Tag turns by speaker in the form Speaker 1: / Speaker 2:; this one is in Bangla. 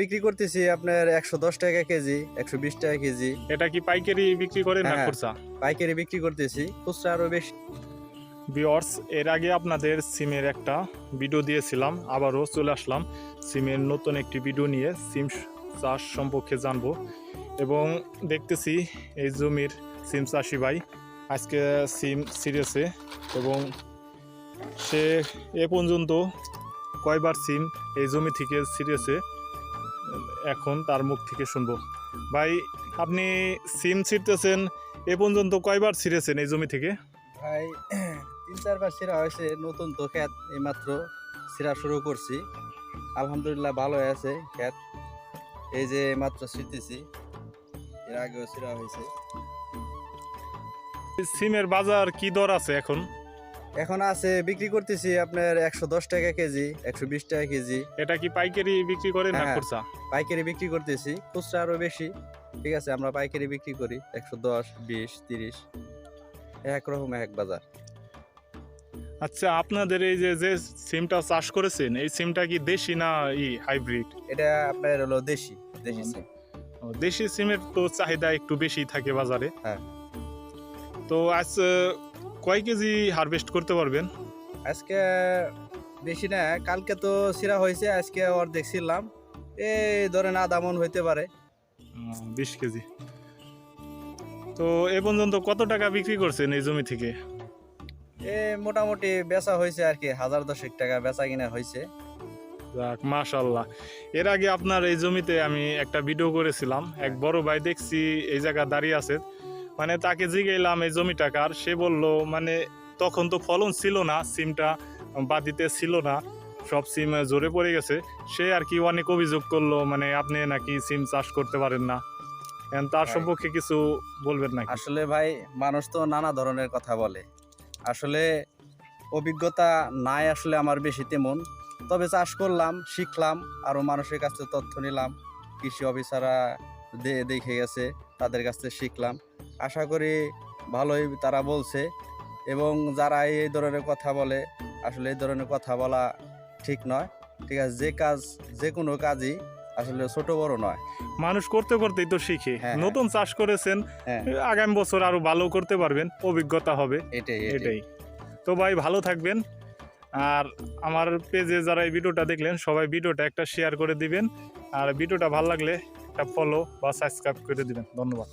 Speaker 1: বিক্রি করতেছি আপনার 110 টাকা কেজি, 120 টাকা কেজি।
Speaker 2: এটা কি পাইকারি বিক্রি করেন না
Speaker 1: হ্যাঁ,
Speaker 2: খুচরা?
Speaker 1: পাইকারি বিক্রি করতেছি, খুচরা আরো বেশি।
Speaker 2: ভিউয়ার্স, এর আগে আপনাদের সিমের একটা ভিডিও দিয়েছিলাম, আবারও চলে আসলাম সিমের নতুন একটি ভিডিও নিয়ে। সিম চাষ সম্পর্কে জানবো এবং দেখতেছি এই জমির সিম চাষি ভাই আজকে সিম ছিঁড়েছে এবং সে এ পর্যন্ত কয়বার সিম এই জমি থেকে ছিঁড়েছে এখন তার মুখ থেকে শুনবো। ভাই, আপনি সিম ছিঁড়তেছেন, এ পর্যন্ত কয়বার ছিঁড়েছেন এই জমি থেকে?
Speaker 1: ভাই 3-4 বার ছিঁড়া হয়েছে, নতুন তো ক্ষেত এইমাত্র ছিঁড়া শুরু করছি। আলহামদুলিল্লাহ ভালো আছে ক্ষেত, এই যে মাত্র ছিঁড়তেছি, এর আগেও ছিঁড়া হয়েছে।
Speaker 2: সিমের বাজার কি দর আছে এখন?
Speaker 1: এখন আছে বিক্রি করতেছি আপনার 110 টাকা কেজি, 120 টাকা কেজি।
Speaker 2: এটা কি পাইকারি বিক্রি করেন না
Speaker 1: হ্যাঁ,
Speaker 2: খুচরা?
Speaker 1: পাইকারি বিক্রি করতেছি, খুচরা আরো বেশি। ঠিক আছে, আমরা পাইকারি বিক্রি করি 110, 20, 30, এক রকম এক বাজার।
Speaker 2: আচ্ছা, আপনাদের এই যে যে সিমটা চাষ করেছেন, এই সিমটা কি দেশি না হাইব্রিড?
Speaker 1: এটা আপনার হলো দেশি দেশি সিম।
Speaker 2: দেশি সিমের তো চাহিদা একটু বেশি থাকে বাজারে।
Speaker 1: হ্যাঁ,
Speaker 2: তো আজ কয় কেজি হারভেস্ট করতে পারবেন?
Speaker 1: আজকে বেশি না, কালকে তো ছিঁড়া হয়েছে, আজকে অর্ধেক ছিলাম, এই ধরেন আধা মণ হইতে পারে।
Speaker 2: 20 কেজি। তো এ পর্যন্ত কত টাকা বিক্রি করছেন এই জমি থেকে?
Speaker 1: এ মোটামুটি বেচা হয়েছে আর কি, 1010 টাকা বেচা কিনা হয়েছে।
Speaker 2: যাক, মাশাআল্লাহ। এর আগে আপনার এই জমিতে আমি একটা ভিডিও করেছিলাম, এক বড় ভাই দেখছি এই জায়গা দাঁড়িয়ে আছে, মানে তাকে জিজ্ঞাইলাম এই জমিটা কার, সে বলল মানে তখন তো ফলন ছিল না, সিমটা বাদিতে ছিল না, সব সিম জোরে পড়ে গেছে। সে আর কি অনেক অভিযোগ করলো, মানে আপনি নাকি সিম চাষ করতে পারেন না। এখন তার
Speaker 1: ভাই,
Speaker 2: সম্পর্কে কিছু বলবেন নাকি?
Speaker 1: আসলে ভাই মানুষ তো নানা ধরনের কথা বলে, আসলে অভিজ্ঞতা নাই আসলে আমার বেশি তেমন, তবে চাষ করলাম, শিখলাম, আরও মানুষের কাছ থেকে তথ্য নিলাম, কৃষি অফিসাররা দেখে গেছে, তাদের কাছ থেকে শিখলাম। আশা করি ভালোই তারা বলছে। এবং যারা এই ধরনের কথা বলে, আসলে এই ধরনের কথা বলা ঠিক নয়। ঠিক আছে, যে কাজ, যে কোনো কাজই আসলে ছোট বড় নয়।
Speaker 2: মানুষ করতে করতেই তো শিখে।
Speaker 1: হ্যাঁ,
Speaker 2: নতুন চাষ করেছেন,
Speaker 1: হ্যাঁ,
Speaker 2: আগামী বছর আরো ভালো করতে পারবেন, অভিজ্ঞতা হবে।
Speaker 1: এটাই
Speaker 2: এটাই। তো ভাই, ভালো থাকবেন। আর আমার পেজে যারা এই ভিডিওটা দেখলেন, সবাই ভিডিওটা একটা শেয়ার করে দিবেন, আর ভিডিওটা ভালো লাগলে একটা ফলো বা সাবস্ক্রাইব করে দিবেন। ধন্যবাদ।